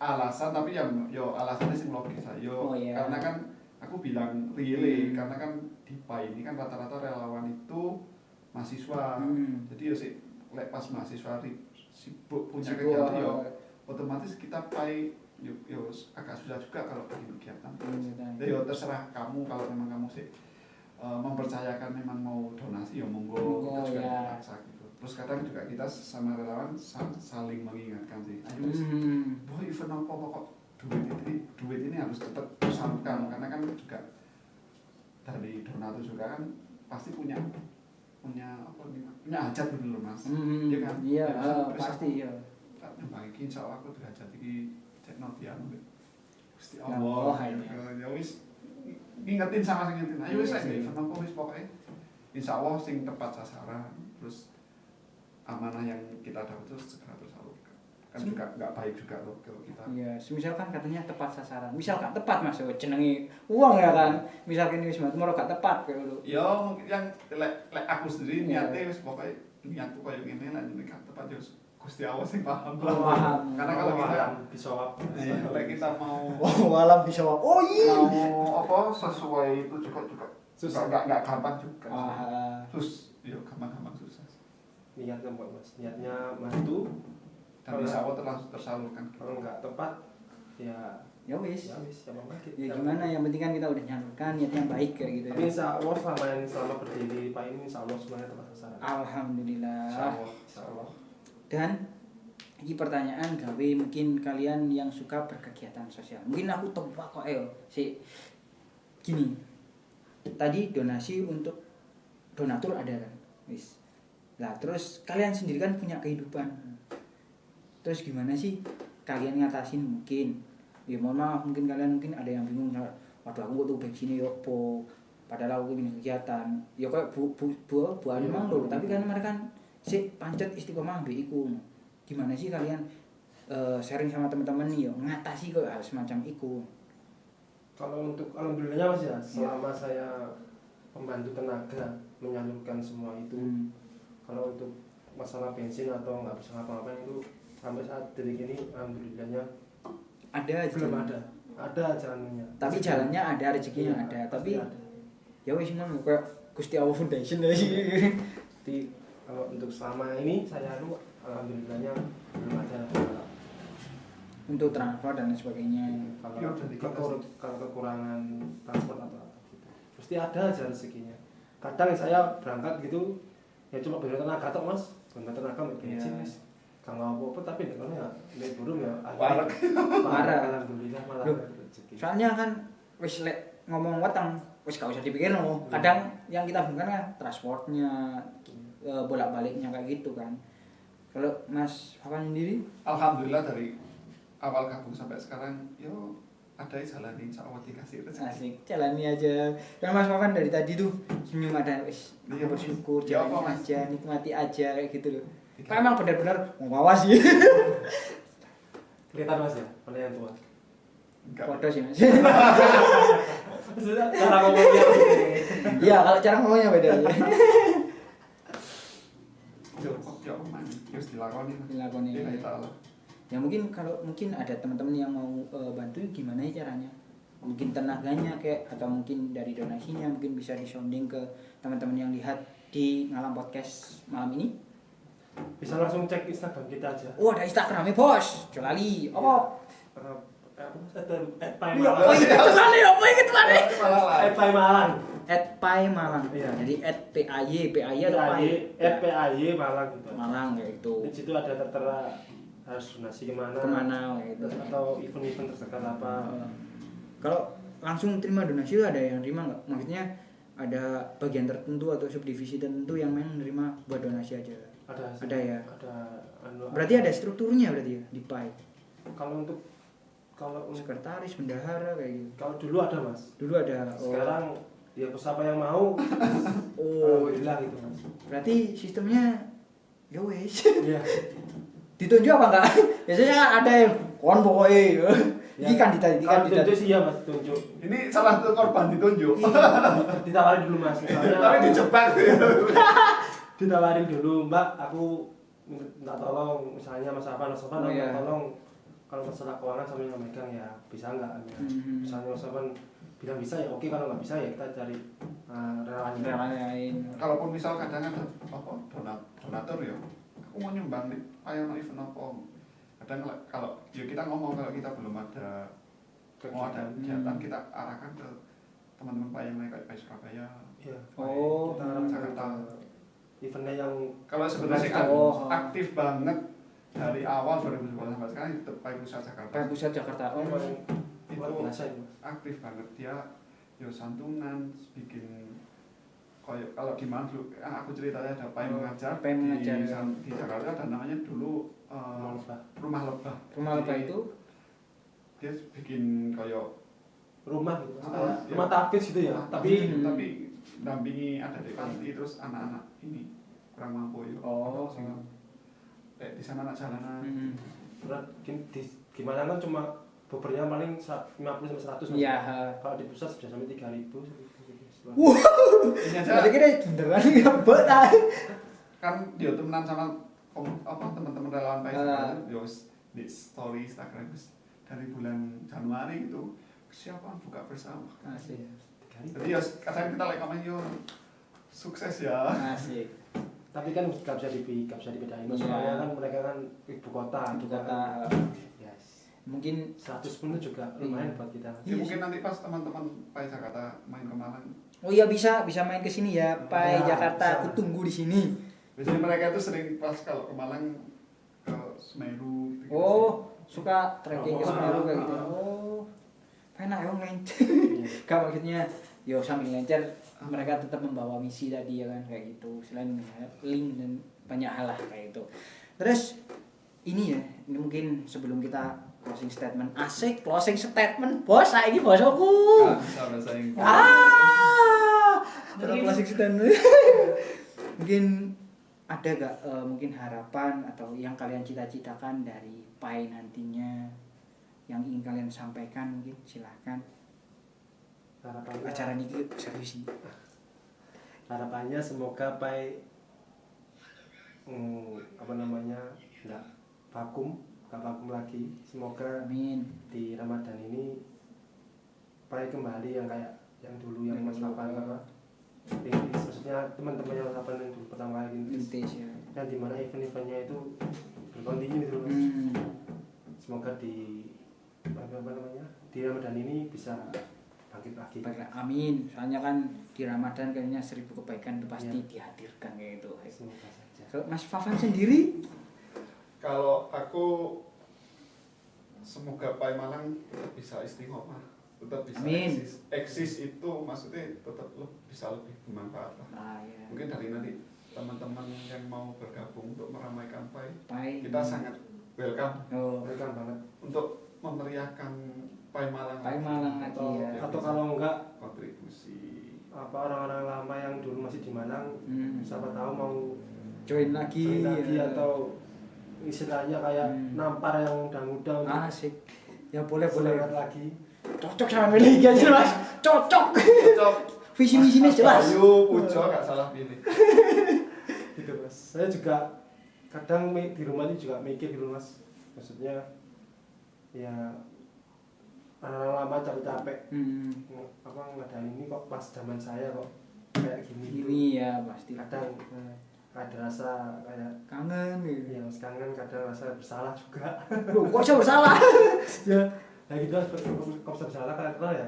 A: alasan tapi yang yo alasannya sih logis aja.
B: Oh, iya.
A: Karena kan aku bilang relay karena kan di PAI ini kan rata-rata relawan itu mahasiswa. Jadi ya sih lek pas mahasiswa sibuk punya kegiatan yo otomatis kita PAI yo agak susah juga kalau bikin kegiatan. Jadi yo terserah kamu kalau memang kamu sih mempercayakan memang mau donasi ya monggo kita juga dipaksa gitu. Terus kadang juga kita sama relawan saling mengingatkan sih. Ayo boy event apa kok duit ini harus tetap tersalurkan karena kan juga dari donatur juga kan pasti punya hajat gitu loh mas. Iya kan?
B: Iya,
A: Terus
B: pasti
A: aku,
B: ya.
A: Bagi insya Allah aku derajat ini cek notian Gusti
B: Allah,
A: Allah. Ya wis ngingetin sama ngingetin. Ayo wis saya event apa wis pokoknya. Insya Allah sing tepat sasaran. Terus amanah yang kita dapat itu segera tersalurkan. Kan juga nggak baik juga loh kalau kita.
B: Iya, misalkan katanya tepat sasaran. Misal gak tepat Mas, jenenge uang ya kan. Misalkan wis moro gak tepat kayak dulu.
A: Ya mungkin yang lek aku sendiri niatnya wis pokoknya niatku kayak gini lah ini kan tepat ya Gusti Allah sing paham.
B: Paham.
A: Karena kalau kita
C: bisa
A: kalau kita mau
B: Walam bisa. Oh iya.
A: mau apa sesuai itu juga
C: susah,
A: nggak gampang juga.
B: Terus
A: ya gampang susah.
C: niatnya buat mas, niatnya bantu.
A: Dan insya Allah tersalurkan.
C: Kalau nggak tepat ya
B: wis.
C: ya apa
B: Ya gimana, yang penting kan kita udah nyalurkan niat yang baik kayak gitu ya.
C: Tapi insya Allah selama berdiri Pak ini insya Allah semuanya tepat sasaran.
B: Alhamdulillah.
C: Insya Allah.
B: Dan ini pertanyaan gawe mungkin kalian yang suka berkegiatan sosial. Mungkin aku tebak kok si gini. Tadi donasi untuk donatur ada kan? Wis. Lah terus kalian sendiri kan punya kehidupan. Terus gimana sih kalian ngatasin mungkin? Ya mohon maaf mungkin kalian ada yang bingung, waduh aku tuh begini yo po. Padahal aku punya kegiatan. Ya kayak buan memang loh, tapi kan mereka kan si pancet istiqomah ambek iku. Gimana sih kalian sharing sama teman-teman nih yo ngatasi kok hal semacam iku?
C: Kalau untuk alhamdulillahnya mas ya, selama saya membantu tenaga menyalurkan semua itu. Kalau untuk masalah bensin atau nggak bisa ngapa-ngapain itu sampai saat detik ini alhamdulillahnya belum ada jalannya.
B: Tapi jalannya ada, rezekinya
C: ya,
B: ada. Tapi
C: ada.
B: Ya wis ngono kayak Gusti Allah Foundation aja.
C: Jadi kalau untuk selama ini saya alhamdulillahnya belum ada
B: Untuk transfer dan lain sebagainya.
C: kalau kekurangan transport atau apa gitu. Pasti ada aja rezekinya. Kadang saya berangkat gitu ya cuma bener tenaga tok mas, bener tenaga mau bensin mas. Kalau apa-apa tapi kalau ya naik burung ya
A: Parah.
C: alhamdulillah malah rezeki.
B: Soalnya kan wis lek ngomong weteng wis gak usah dipikir no. Kadang yang kita bukan kan transportnya, bolak-baliknya kayak gitu kan. Kalau Mas Fafan sendiri?
A: Alhamdulillah dari awal gabung sampai sekarang yo ada jalan insya Allah dikasih rezeki.
B: Asik, jalani aja. Kan Mas Fafan dari tadi tuh senyum ada wis bersyukur, jalani aja, nikmati aja kayak gitu loh. Kan emang benar-benar mau sih.
C: Kelihatan Mas ya, mana yang tua?
A: Enggak.
B: Foto sih Mas.
C: Maksudnya cara ngomongnya.
B: Iya, kalau cara ngomongnya beda.
A: Yo man, terus dilakoni.
B: Dilakoni.
A: Lillahi ta'ala.
B: Ya mungkin kalau mungkin ada teman-teman yang mau bantu gimana ya caranya? Mungkin tenaganya kayak atau mungkin dari donasinya mungkin bisa disounding ke teman-teman yang lihat di Ngalam Podcast malam ini.
C: Bisa langsung cek Instagram kita aja.
B: Oh, ada Instagramnya bos. Jolali. Apa?
C: Ada @pai
B: Iya,
C: Malang.
B: oh iya, kemana ya? Apa itu mana?
C: @pai Malang.
B: @pai Malang.
C: Iya.
B: Jadi @PAY atau pai?
C: @PAY Malang gitu.
B: Malang kayak itu.
C: Di situ ada tertera harus donasi kemana.
B: Kemana kayak itu.
C: Atau event-event terdekat apa.
B: Kalau langsung terima donasi itu ada yang terima nggak? Maksudnya ada bagian tertentu atau subdivisi tertentu yang memang menerima buat donasi aja. Ada ya.
C: Ada
B: Berarti ada strukturnya berarti ya di pai.
C: kalau untuk
B: Sekretaris, bendahara kayak gitu.
C: kalau dulu ada Mas.
B: Dulu ada.
C: Sekarang ya siapa yang mau
B: Oh,
C: alhamdulillah gitu Mas.
B: berarti sistemnya ya wes.
C: Iya.
B: Ditunjuk apa enggak? Biasanya kan ada yang kon pokoknya.
C: Ya.
B: Ini kan ditanya.
C: Kalau ditunjuk sih ya Mas, ditunjuk.
A: Ini salah satu korban ditunjuk.
C: Ditawarin dulu Mas. Misalnya
A: Tapi dijebak.
C: ditawarin dulu, Mbak, aku minta tolong, misalnya Mas Afan,
B: Oh, iya.
C: tolong kalau masalah keuangan sama yang megang ya bisa nggak? Misalnya Mas Afan bilang bisa ya oke, kalau nggak bisa ya kita cari relawan
B: lain.
A: Kalaupun misal kadang ada apa donatur ya, aku mau nyumbang nih, ayo no event apa. Kadang kalau ya kita ngomong kalau kita belum ada mau ada kegiatan kita arahkan ke teman-teman payung lain kayak Surabaya.
C: Iya.
B: Oh,
C: Kita arahkan
A: Jakarta.
C: Eventnya yang
A: Kalau sebenarnya aktif banget dari awal 2010 sampai sekarang tetap Payung Pusat Jakarta.
B: Pai Pusat Jakarta. Oh,
C: luar biasa itu.
A: Aktif banget dia, yo santunan, bikin koyo kalau di mana dulu aku ceritanya ada Payung mengajar
B: Pai mengajar,
A: di,
B: ya.
A: di Jakarta ada namanya dulu rumah lebah.
B: Rumah lebah itu
A: Dia bikin koyo
C: Rumah gitu.
A: Ah,
C: Rumah
A: iya.
C: tapis gitu ya.
A: tapi
C: Tapi
A: dampingi ada di panti terus anak-anak ini kurang mampu ya.
B: Oh.
A: Kayak di sana anak jalanan.
C: berat gimana kan cuma bebernya paling 50 sampai 100.
B: Iya.
C: Kalau di pusat sudah sampai 3.000.
A: Ini aja
B: Berarti kira beneran ngebet ah.
A: kan dia temenan sama teman-teman relawan Payung yo di story Instagram dari bulan Januari itu siapa buka bersama.
B: Asik.
A: Jadi ya kadang kita like komen yo sukses ya.
B: Asik.
C: Tapi kan nggak bisa dibedain.
B: Iya.
C: Soalnya kan mereka kan ibu kota.
B: Ibu
C: kita
B: kota.
C: kan, yes.
B: Mungkin
C: 100 pun juga lumayan buat kita.
A: Ya mungkin nanti pas teman-teman Pai Jakarta main ke Malang.
B: oh iya bisa main ke sini ya, Pai
C: Ya,
B: Jakarta.
C: bisa.
B: Aku tunggu di sini.
A: Biasanya mereka itu sering pas kalau ke Malang ke Semeru. Gitu.
B: Oh, suka trekking ke
C: Oh,
B: Semeru kayak gitu.
A: ah.
B: Oh. Enak ya ngelencer.
C: Iya.
B: Gak maksudnya yo sambil ngelencer mereka tetap membawa misi tadi ya kan kayak gitu. Selain link dan banyak hal lah kayak itu. Terus ini ya, ini mungkin sebelum kita closing statement. Asik closing statement, bos. Saiki bos aku.
A: Bisa bahasa Inggris.
B: Ada closing statement. Mungkin ada gak mungkin harapan atau yang kalian cita-citakan dari Pai nantinya yang ingin kalian sampaikan mungkin silahkan. Acara ini serius sih.
C: Harapannya semoga Pai nggak vakum lagi. Semoga
B: Amin.
C: di Ramadan ini Pai kembali yang kayak yang dulu yang Mas Lapan apa Inggris, maksudnya teman-teman yang Lapan yang dulu pertama kali Inggris,
B: Inggris ya.
C: yang dimana event-eventnya itu berkontinu gitu Mas. Semoga di di Ramadan ini bisa bangkit lagi.
B: Amin. Soalnya kan di Ramadan kayaknya 1000 kebaikan itu pasti
C: Ya.
B: dihadirkan kayak itu.
C: Semoga saja.
B: Kalau Mas Fafan sendiri,
A: Kalau aku semoga Pai Malang tetap bisa istiqomah, tetap bisa
B: Amin.
A: eksis itu maksudnya tetap bisa lebih bermanfaat lah.
B: ya.
A: Mungkin dari nanti teman-teman yang mau bergabung untuk meramaikan Pai,
B: Pai.
A: kita sangat welcome
B: Oh,
C: Welcome banget.
A: untuk memeriahkan Pai Malang.
B: Pai Malang lagi ya.
C: Atau kalau enggak
A: kontribusi
C: orang-orang lama yang dulu masih di Malang, siapa tahu mau
B: Join lagi.
C: join lagi
B: ya.
C: atau istilahnya kayak nampar yang udah muda untuk
B: Asik. Ya boleh
C: semangat lagi.
B: Cocok sama milih aja Mas. Cocok.
A: Cocok.
B: Visi misinya jelas.
A: Bayu, Pujo gak salah pilih.
C: Gitu Mas. Saya juga kadang di rumah ini juga mikir gitu Mas. Maksudnya ya anak-anak lama capek-capek apa ngadain ini kok pas zaman saya kok kayak gini.
B: Ini ya pasti.
C: Kadang ada rasa kayak
B: Kangen gitu.
C: ya Mas kangen, kadang rasa bersalah juga.
B: Loh, kok bisa bersalah?
C: Ya nah gitu Mas, kok bisa bersalah karena ya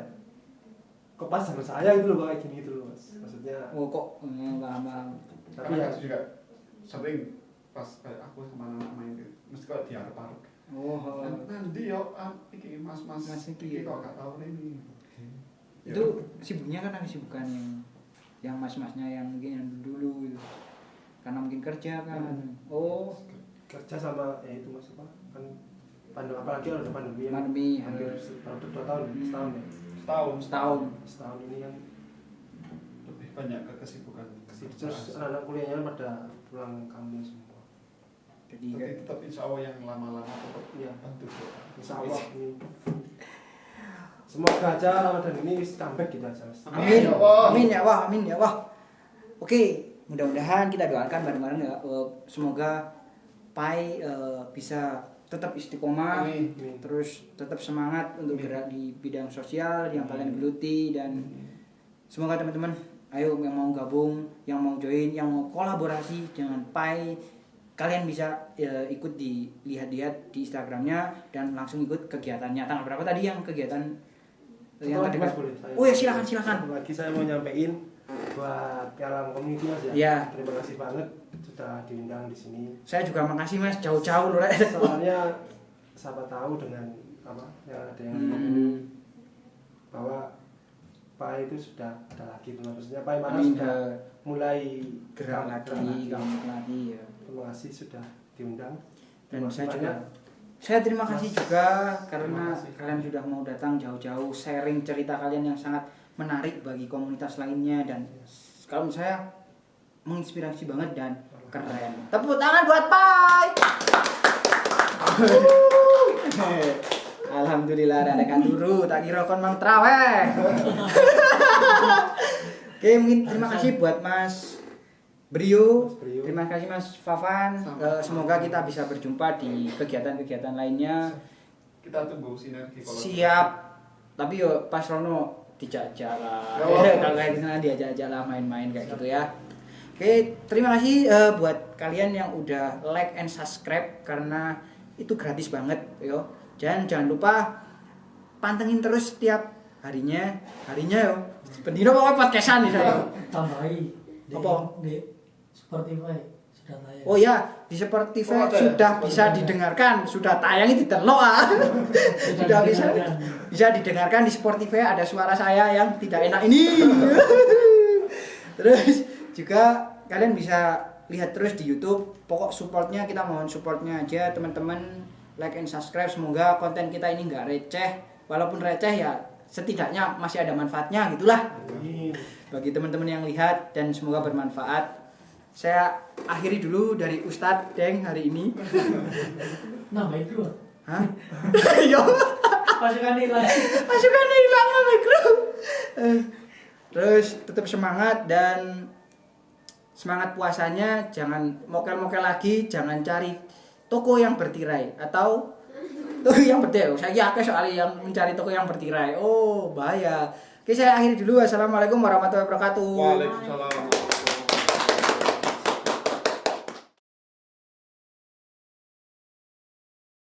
C: kok pas sama saya gitu loh kayak gini gitu loh Mas. Maksudnya
B: Oh kok paham.
C: tapi ya
A: juga sering pas kayak aku sama anak main gitu, mesti kok diarep-arep.
B: Oh.
A: Nanti yo iki mas-mas
B: Mas iki.
A: iki kok gak tau ini.
B: Itu sibuknya kan kesibukan yang mas-masnya yang mungkin yang dulu gitu. Karena mungkin kerja kan. Oh,
C: kerja sama ya itu Mas apa kan pandemi apalagi ada pandemi yang
B: pandemi
C: hampir 2 tahun setahun ya
B: setahun
C: ini kan
A: Lebih banyak ke kesibukan.
C: terus anak-anak kuliahnya kan pada pulang kampung semua.
B: jadi
A: Tapi tetap insya Allah yang lama-lama tetap
C: Iya.
A: bantu.
C: Insya Allah ini semoga aja Ramadan ini bisa comeback gitu aja Mas.
B: amin
A: Ya Allah.
B: amin ya Allah amin ya Allah. Oke, mudah-mudahan kita doakan bareng-bareng ya, semoga Pai bisa tetap istiqomah,
A: Amin.
B: terus tetap semangat untuk gerak di bidang sosial yang kalian geluti, dan semoga teman-teman ayo yang mau gabung, yang mau join, yang mau kolaborasi dengan Pai, kalian bisa ikut lihat-lihat di Instagramnya dan langsung ikut kegiatannya. Tanggal berapa tadi yang kegiatan yang
C: Satu lagi,
B: terdekat?
C: Mas, boleh saya?
B: Oh ya silakan.
C: Satu lagi saya mau nyampein buat Piala Community Mas ya.
B: Iya.
C: Terima kasih banget sudah diundang di sini.
B: Saya juga makasih Mas, jauh-jauh loh.
C: Soalnya siapa tahu dengan apa yang ada yang bahwa Pai itu sudah ada lagi, maksudnya Pai mana
B: Amin,
C: sudah mulai
B: gerak lagi ya.
C: Terima kasih sudah diundang.
B: Dan
C: Terima
B: saya
C: kasih
B: terima kasih juga karena
C: Terima kasih.
B: kalian sudah mau datang jauh-jauh sharing cerita kalian yang sangat menarik bagi komunitas lainnya, dan kalau menurut saya menginspirasi banget dan keren. Tepuk tangan buat Pai. Alhamdulillah ada turu, tak kira kon mang traweh. Oke, mungkin terima kasih buat Mas Brio,
C: Mas Brio.
B: terima kasih Mas Fafan. Semoga kita bisa berjumpa di kegiatan-kegiatan lainnya.
A: Kita tunggu sinergi kalau
B: Siap. Tapi yo pas Rono dijajak lah. Kalau kayak sana diajak-ajak lah main-main kayak gitu ya. Oke, terima kasih buat kalian yang udah like and subscribe karena itu gratis banget yo. Dan jangan lupa pantengin terus setiap harinya yo. Pendino pokoknya podcastan nih saya.
F: Tambahi
B: Apa?
F: di Spotify sudah tayang.
B: Oh ya, di Spotify sudah bisa didengarkan, sudah tayang di telok ah. Sudah bisa didengarkan di Spotify, ada suara saya yang tidak enak ini. Terus juga kalian bisa lihat terus di YouTube. Pokok supportnya, kita mohon supportnya aja teman-teman, like and subscribe. Semoga konten kita ini nggak receh, walaupun receh ya setidaknya masih ada manfaatnya gitulah bagi teman-teman yang lihat, dan semoga bermanfaat. Saya akhiri dulu dari Ustadz Deng hari ini.
F: Nambah itu.
B: Hah? Yo.
F: Pasukan nilai.
B: Masukannya hilang mikro. Terus tetap semangat, dan semangat puasanya jangan mokel-mokel lagi, jangan cari toko yang bertirai atau yang bertirai. Saya yakin soalnya yang mencari toko yang bertirai. Oh, bahaya. Oke, saya akhiri dulu. Assalamualaikum warahmatullahi wabarakatuh.
A: Waalaikumsalam.